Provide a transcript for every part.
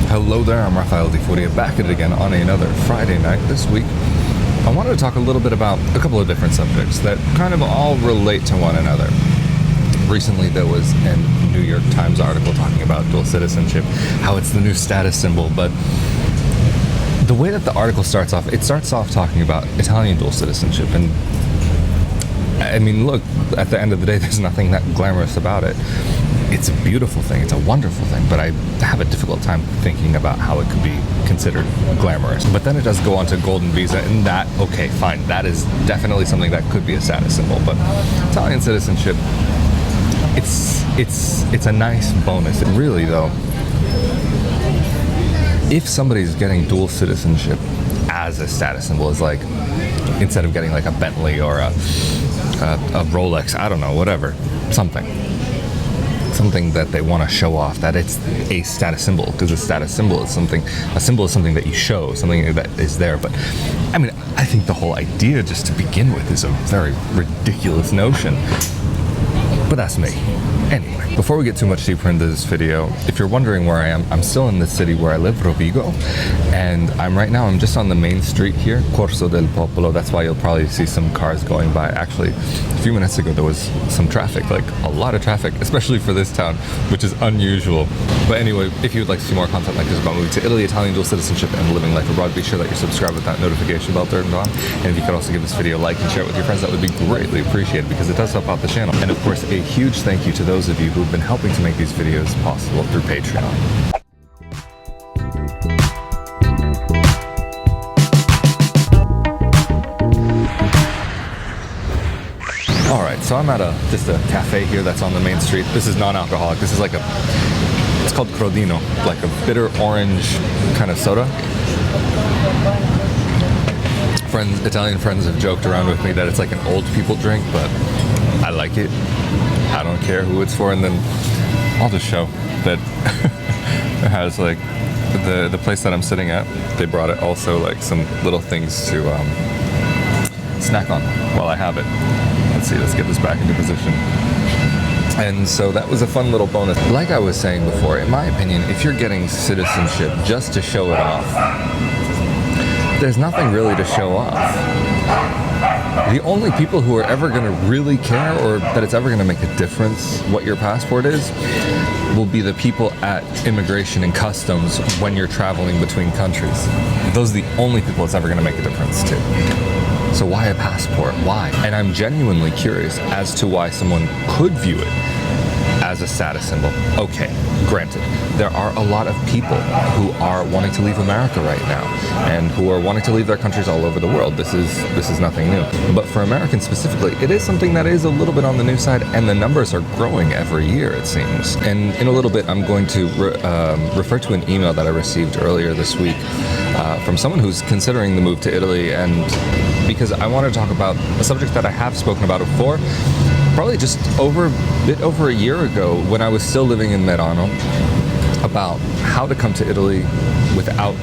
Hello there, I'm Rafael de Furia, back at it again on another Friday night. This week, I wanted to talk a little bit about a couple of different subjects that kind of all relate to one another. Recently, there was a New York Times article talking about dual citizenship, how it's the new status symbol, but the way that the article starts off, it starts off talking about Italian dual citizenship, and I mean, look, at the end of the day, there's nothing that glamorous about it. It's a beautiful thing, it's a wonderful thing, but I have a difficult time thinking about how it could be considered glamorous. But then it does go on to golden visa, and that, okay, fine, that is definitely something that could be a status symbol, but Italian citizenship, it's a nice bonus. Really though, if somebody's getting dual citizenship as a status symbol, is like, instead of getting like a Bentley or a Rolex, I don't know, whatever, something that they want to show off, that it's a status symbol, because a status symbol is something, a symbol is something that you show, something that is there. But I mean, I think the whole idea just to begin with is a very ridiculous notion. But that's me. Anyway, before we get too much deeper into this video, if you're wondering where I am, I'm still in the city where I live, Rovigo, and I'm just on the main street here, Corso del Popolo. That's why you'll probably see some cars going by. Actually, a few minutes ago there was some traffic, like a lot of traffic, especially for this town, which is unusual. But anyway, if you would like to see more content like this about moving to Italy, Italian dual citizenship, and living life abroad, be sure that you're subscribed with that notification bell turned on. And if you could also give this video a like and share it with your friends, that would be greatly appreciated, because it does help out the channel. And of course, a huge thank you to those of you who've been helping to make these videos possible through Patreon. Alright, so I'm at just a cafe here that's on the main street. This is non-alcoholic. This is like it's called Crodino, like a bitter orange kind of soda. Italian friends have joked around with me that it's like an old people drink, but I like it. I don't care who it's for. And then I'll just show that it has like the place that I'm sitting at, they brought it also like some little things to snack on while I have it. Let's see, let's get this back into position. And so that was a fun little bonus. Like I was saying before, in my opinion, if you're getting citizenship just to show it off, there's nothing really to show off. The only people who are ever going to really care, or that it's ever going to make a difference what your passport is, will be the people at immigration and customs when you're traveling between countries. Those are the only people it's ever going to make a difference to. So why a passport? Why? And I'm genuinely curious as to why someone could view it as a status symbol. Okay, granted, there are a lot of people who are wanting to leave America right now, and who are wanting to leave their countries all over the world. This is nothing new. But for Americans specifically, it is something that is a little bit on the new side, and the numbers are growing every year, it seems. And in a little bit, I'm going to refer to an email that I received earlier this week from someone who's considering the move to Italy, and because I want to talk about a subject that I have spoken about before, probably just a bit over a year ago, when I was still living in Merano, about how to come to Italy without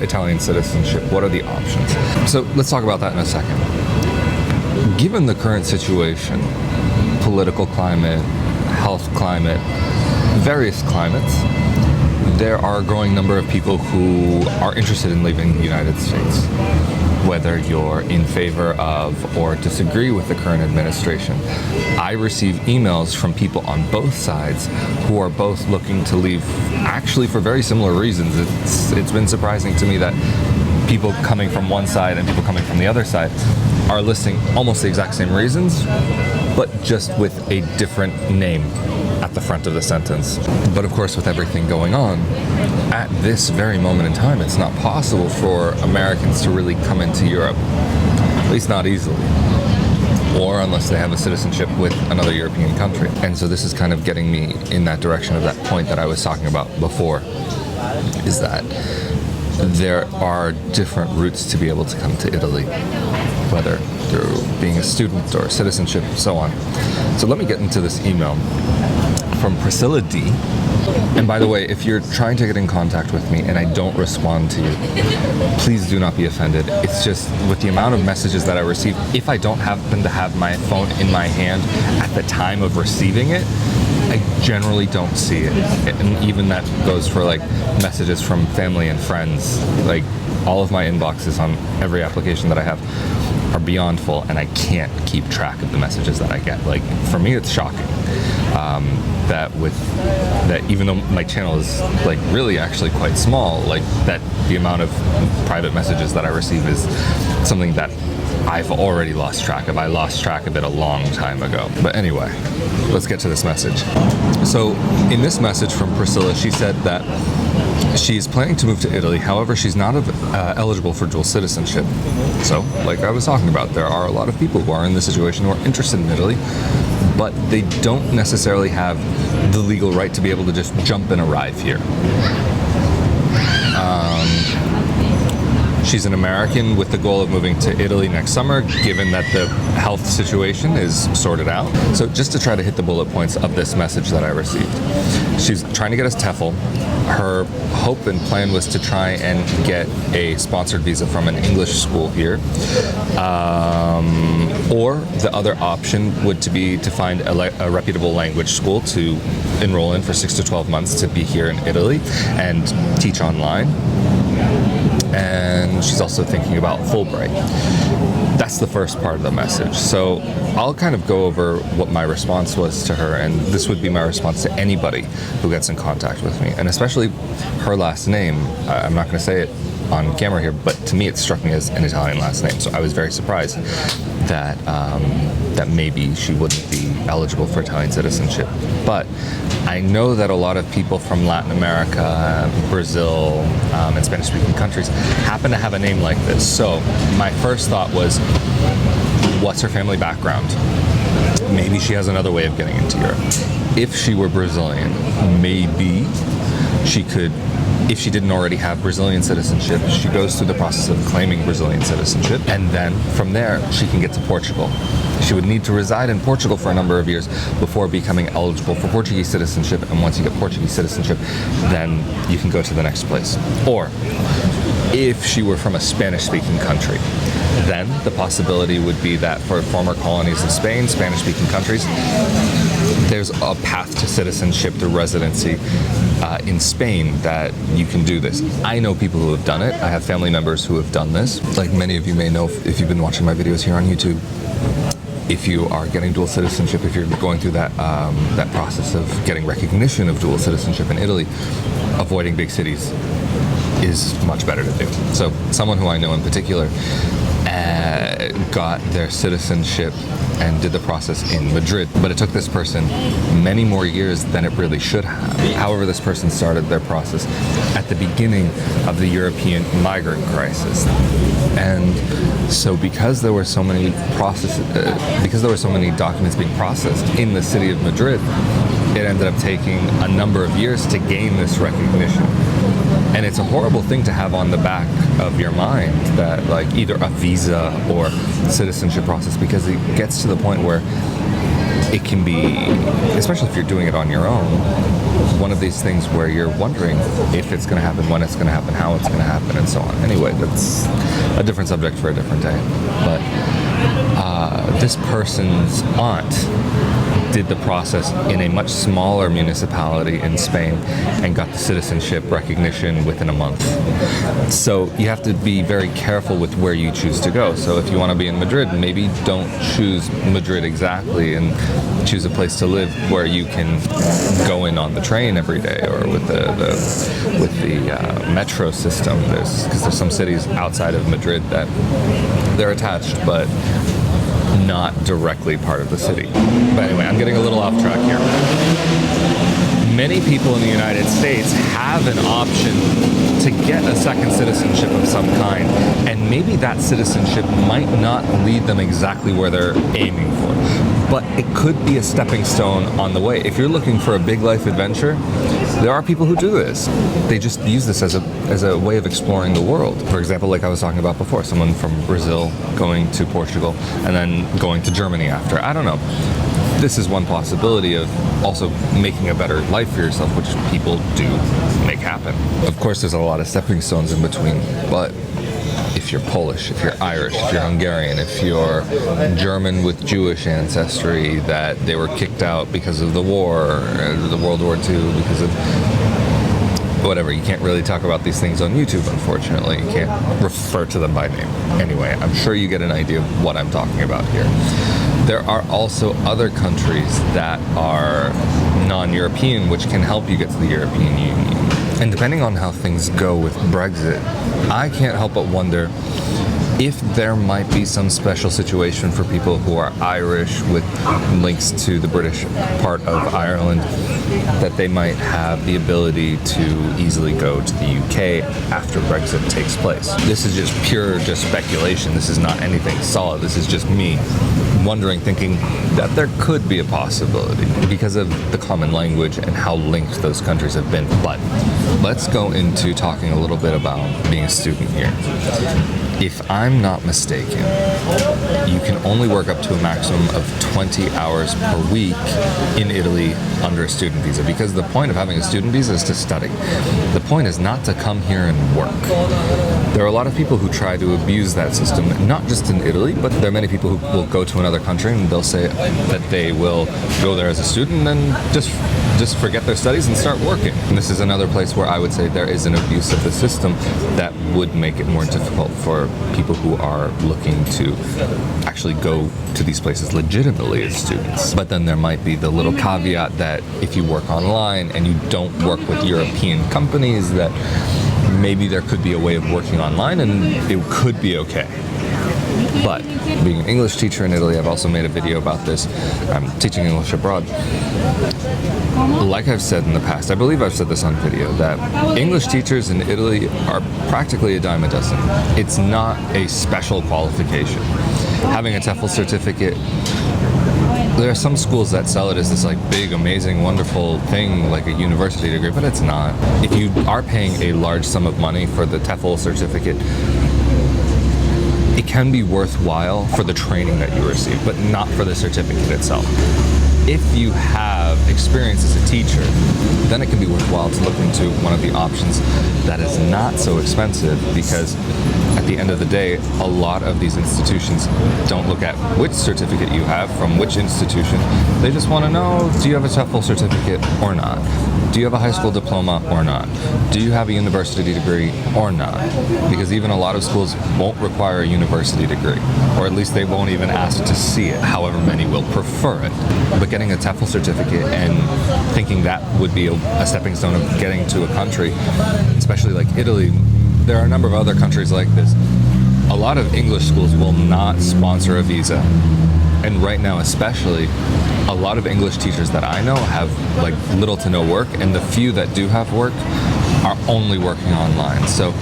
Italian citizenship. What are the options? So let's talk about that in a second. Given the current situation, political climate, health climate, various climates, there are a growing number of people who are interested in leaving the United States. Whether you're in favor of or disagree with the current administration, I receive emails from people on both sides who are both looking to leave, actually for very similar reasons. It's been surprising to me that people coming from one side and people coming from the other side are listing almost the exact same reasons, but just with a different name at the front of the sentence. But of course, with everything going on, at this very moment in time, it's not possible for Americans to really come into Europe, at least not easily, or unless they have a citizenship with another European country. And so this is kind of getting me in that direction of that point that I was talking about before, is that there are different routes to be able to come to Italy, whether through being a student or citizenship, so on. So let me get into this email from Priscilla D. And by the way, if you're trying to get in contact with me and I don't respond to you, please do not be offended. It's just with the amount of messages that I receive, if I don't happen to have my phone in my hand at the time of receiving it, I generally don't see it. And even that goes for like messages from family and friends. Like all of my inboxes on every application that I have are beyond full, and I can't keep track of the messages that I get. Like for me, it's shocking that even though my channel is like really actually quite small, like that the amount of private messages that I receive is something that I've already lost track of. I lost track of it a long time ago. But anyway, let's get to this message. So in this message from Priscilla, she said that she's planning to move to Italy. However, she's not eligible for dual citizenship. So, like I was talking about, there are a lot of people who are in this situation who are interested in Italy, but they don't necessarily have the legal right to be able to just jump and arrive here. She's an American with the goal of moving to Italy next summer, given that the health situation is sorted out. So just to try to hit the bullet points of this message that I received. She's trying to get us TEFL. Her hope and plan was to try and get a sponsored visa from an English school here. Or the other option would be to find a reputable language school to enroll in for 6 to 12 months to be here in Italy and teach online. And she's also thinking about Fulbright. That's the first part of the message. So I'll kind of go over what my response was to her, and this would be my response to anybody who gets in contact with me, and especially her last name. I'm not going to say it on camera here, but to me it struck me as an Italian last name, so I was very surprised that that maybe she wouldn't be eligible for Italian citizenship. But I know that a lot of people from Latin America, Brazil, and Spanish-speaking countries happen to have a name like this. So my first thought was, what's her family background? Maybe she has another way of getting into Europe. If she were Brazilian, maybe she could, if she didn't already have Brazilian citizenship, she goes through the process of claiming Brazilian citizenship, and then from there she can get to Portugal. She would need to reside in Portugal for a number of years before becoming eligible for Portuguese citizenship, and once you get Portuguese citizenship, then you can go to the next place. Or if she were from a Spanish-speaking country, then the possibility would be that for former colonies of Spain, Spanish-speaking countries, there's a path to citizenship through residency in Spain that you can do this. I know people who have done it. I have family members who have done this. Like many of you may know if you've been watching my videos here on YouTube, if you are getting dual citizenship, if you're going through that that process of getting recognition of dual citizenship in Italy, avoiding big cities is much better to do. So someone who I know in particular got their citizenship and did the process in Madrid, but it took this person many more years than it really should have. However, this person started their process at the beginning of the European migrant crisis, and so because there were so many documents being processed in the city of Madrid, it ended up taking a number of years to gain this recognition. And it's a horrible thing to have on the back of your mind, that like either a visa or citizenship process, because it gets to the point where it can be, especially if you're doing it on your own, one of these things where you're wondering if it's going to happen, when it's going to happen, how it's going to happen, and so on. Anyway, that's a different subject for a different day. But this person's aunt did the process in a much smaller municipality in Spain and got the citizenship recognition within a month. So you have to be very careful with where you choose to go. So if you want to be in Madrid, maybe don't choose Madrid exactly and choose a place to live where you can go in on the train every day, or with the metro system. Because there's some cities outside of Madrid that they're attached, but not directly part of the city. But anyway, I'm getting a little off track here. Many people in the United States have an option to get a second citizenship of some kind, and maybe that citizenship might not lead them exactly where they're aiming for, but it could be a stepping stone on the way. If you're looking for a big life adventure, there are people who do this. They just use this as a way of exploring the world. For example, like I was talking about before, someone from Brazil going to Portugal and then going to Germany after. I don't know. This is one possibility of also making a better life for yourself, which people do make happen. Of course, there's a lot of stepping stones in between, but if if you're Polish, if you're Irish, if you're Hungarian, if you're German with Jewish ancestry, that they were kicked out because of the war, the World War II, because of whatever. You can't really talk about these things on YouTube, unfortunately. You can't refer to them by name. Anyway, I'm sure you get an idea of what I'm talking about here. There are also other countries that are non-European, which can help you get to the European Union. And depending on how things go with Brexit, I can't help but wonder if there might be some special situation for people who are Irish with links to the British part of Ireland, that they might have the ability to easily go to the UK after Brexit takes place. This is just pure speculation. This is not anything solid. This is just me wondering, thinking that there could be a possibility because of the common language and how linked those countries have been. But let's go into talking a little bit about being a student here. If I'm not mistaken, you can only work up to a maximum of 20 hours per week in Italy under a student visa, because the point of having a student visa is to study. The point is not to come here and work. There are a lot of people who try to abuse that system, not just in Italy, but there are many people who will go to another country and they'll say that they will go there as a student and just forget their studies and start working. And this is another place where I would say there is an abuse of the system that would make it more difficult for people who are looking to actually go to these places legitimately as students. But then there might be the little caveat that if you work online and you don't work with European companies, that maybe there could be a way of working online and it could be okay. But being an English teacher in Italy, I've also made a video about this. I'm teaching English abroad. Like I've said in the past, I believe I've said this on video, that English teachers in Italy are practically a dime a dozen. It's not a special qualification. Having a TEFL certificate, there are some schools that sell it as this like big, amazing, wonderful thing, like a university degree, but it's not. If you are paying a large sum of money for the TEFL certificate, it can be worthwhile for the training that you receive, but not for the certificate itself. If you have experience as a teacher, then it can be worthwhile to look into one of the options that is not so expensive, because at the end of the day, a lot of these institutions don't look at which certificate you have from which institution. They just want to know, do you have a TEFL certificate or not? Do you have a high school diploma or not? Do you have a university degree or not? Because even a lot of schools won't require a university degree, or at least they won't even ask to see it, however many will prefer it. But getting a TEFL certificate and thinking that would be a stepping stone of getting to a country, especially like Italy, there are a number of other countries like this. A lot of English schools will not sponsor a visa. And right now especially, a lot of English teachers that I know have like little to no work, and the few that do have work are only working online. So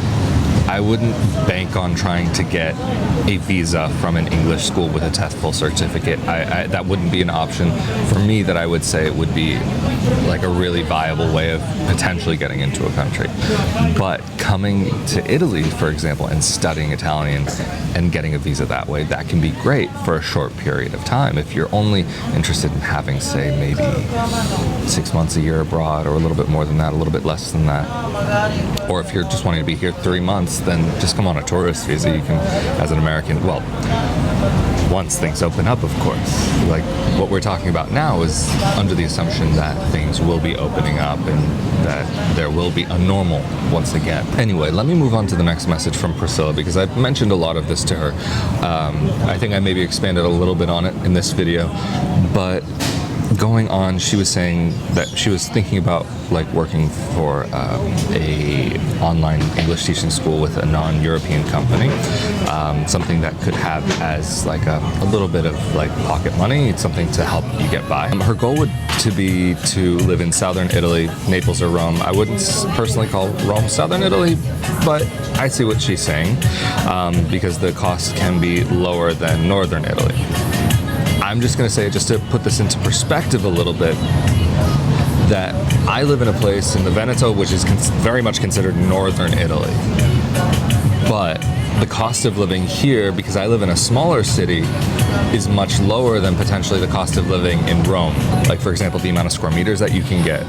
I wouldn't bank on trying to get a visa from an English school with a TEFL certificate. That wouldn't be an option for me. That I would say it would be like a really viable way of potentially getting into a country. But coming to Italy, for example, and studying Italian and getting a visa that way, that can be great for a short period of time. If you're only interested in having, say, maybe 6 months, a year abroad, or a little bit more than that, a little bit less than that, or if you're just wanting to be here 3 months, then just come on a tourist visa. You can, as an American, well, once things open up, of course. Like what we're talking about now is under the assumption that things will be opening up and that there will be a normal once again. Anyway, let me move on to the next message from Priscilla, because I've mentioned a lot of this to her. I think I maybe expanded a little bit on it in this video, but going on, she was saying that she was thinking about like working for a online English teaching school with a non-European company, something that could have as like a little bit of like pocket money. It's something to help you get by. Her goal would to be to live in southern Italy, Naples or Rome. I wouldn't personally call Rome southern Italy, but I see what she's saying, because the cost can be lower than northern Italy. I'm just going to say, just to put this into perspective a little bit, that I live in a place in the Veneto, which is very much considered northern Italy. But the cost of living here, because I live in a smaller city, is much lower than potentially the cost of living in Rome. Like, for example, the amount of square meters that you can get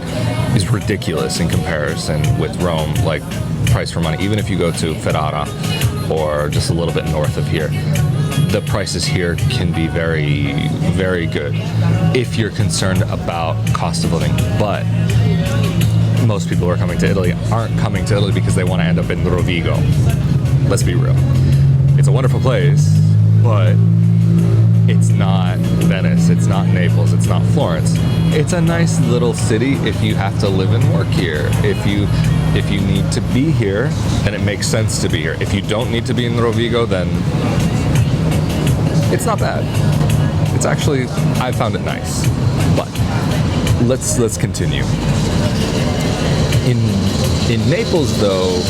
is ridiculous in comparison with Rome, like price for money. Even if you go to Ferrara, or just a little bit north of here, the prices here can be very, very good if you're concerned about cost of living. But most people who are coming to Italy aren't coming to Italy because they want to end up in Rovigo. Let's be real. It's a wonderful place, but it's not Venice, it's not Naples, it's not Florence. It's a nice little city if you have to live and work here. If you need to be here, then it makes sense to be here. If you don't need to be in Rovigo, then it's not bad. It's actually, I found it nice. But let's continue. In Naples, though,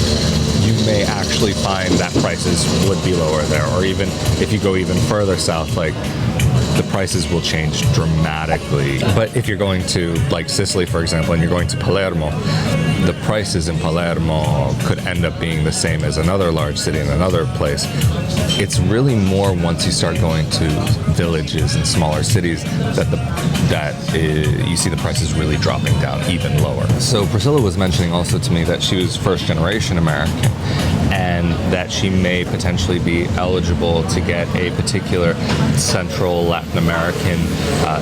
you may actually find that prices would be lower there, or even if you go even further south, like the prices will change dramatically. But if you're going to like Sicily, for example, and you're going to Palermo, the prices in Palermo could end up being the same as another large city in another place. It's really more once you start going to villages and smaller cities that you see the prices really dropping down even lower. So Priscilla was mentioning also to me that she was first generation American, and that she may potentially be eligible to get a particular Central Latin American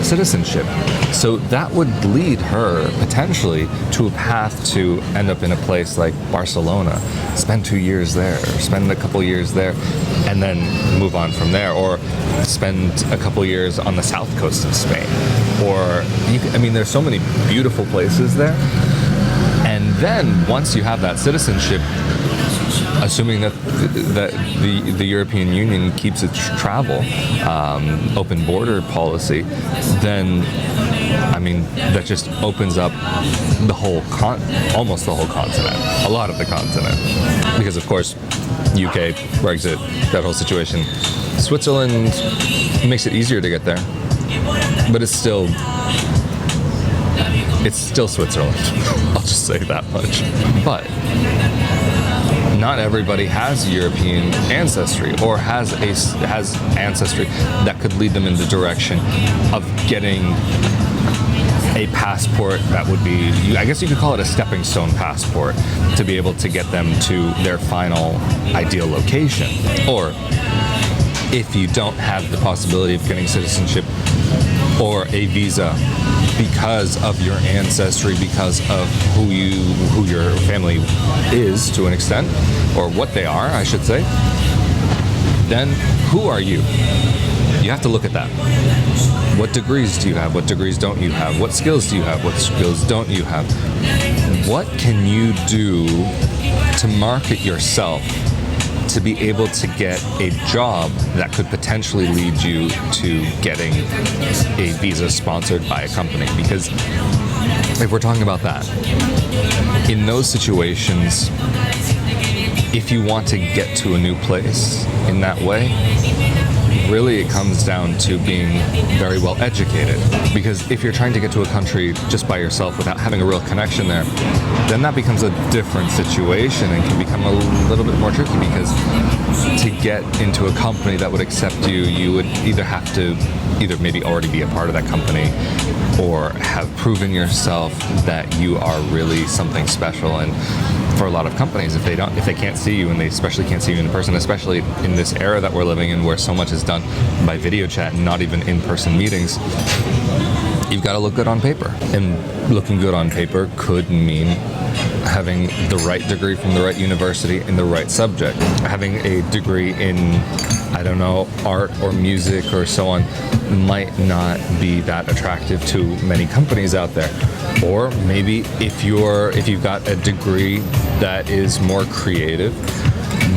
citizenship. So that would lead her potentially to a path to end up in a place like Barcelona, spend 2 years there, or spend a couple years there, and then move on from there, or spend a couple years on the south coast of Spain. Or, there's so many beautiful places there. And then once you have that citizenship, assuming that the European Union keeps its travel open border policy, then that just opens up the whole almost the whole continent, a lot of the continent, because of course UK, Brexit, that whole situation. Switzerland makes it easier to get there, but it's still Switzerland. I'll just say that much. But not everybody has European ancestry, or has ancestry that could lead them in the direction of getting a passport that would be, I guess you could call it a stepping stone passport, to be able to get them to their final ideal location. Or if you don't have the possibility of getting citizenship or a visa because of your ancestry, because of who your family is to an extent, or what they are, I should say, then who are you? You have to look at that. What degrees do you have? What degrees don't you have? What skills do you have? What skills don't you have? What can you do to market yourself to be able to get a job that could potentially lead you to getting a visa sponsored by a company? Because if we're talking about that, in those situations, if you want to get to a new place in that way, really it comes down to being very well educated. Because if you're trying to get to a country just by yourself without having a real connection there, then that becomes a different situation and can become a little bit more tricky, because to get into a company that would accept you, you would either have to maybe already be a part of that company, or have proven yourself that you are really something special. And for a lot of companies, if they can't see you, and they especially can't see you in person, especially in this era that we're living in where so much is done by video chat and not even in-person meetings, you've got to look good on paper. And looking good on paper could mean having the right degree from the right university in the right subject. Having a degree in, I don't know, art or music or so on might not be that attractive to many companies out there. Or maybe if you've got a degree that is more creative,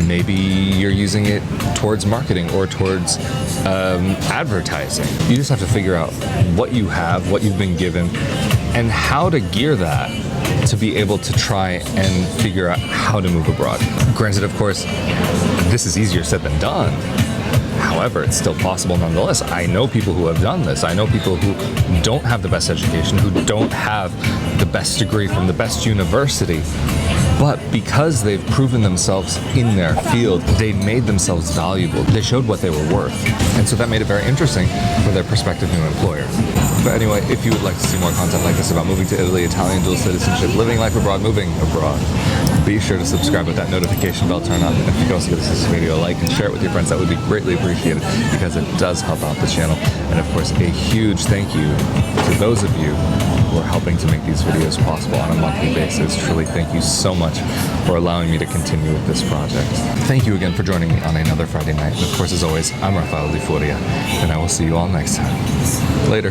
maybe you're using it towards marketing or towards advertising. You just have to figure out what you have, what you've been given, and how to gear that to be able to try and figure out how to move abroad. Granted, of course, this is easier said than done. However, it's still possible nonetheless. I know people who have done this. I know people who don't have the best education, who don't have the best degree from the best university, But because they've proven themselves in their field, they made themselves valuable. They showed what they were worth. And so that made it very interesting for their prospective new employer. But anyway, if you would like to see more content like this about moving to Italy, Italian dual citizenship, living life abroad, moving abroad, be sure to subscribe with that notification bell turned on. And if you could also give this video a like and share it with your friends, that would be greatly appreciated because it does help out the channel. And of course, a huge thank you to those of you who are helping to make these videos possible on a monthly basis. Truly, thank you so much for allowing me to continue with this project. Thank you again for joining me on another Friday night. And of course, as always, I'm Rafael di Furia, and I will see you all next time. Later.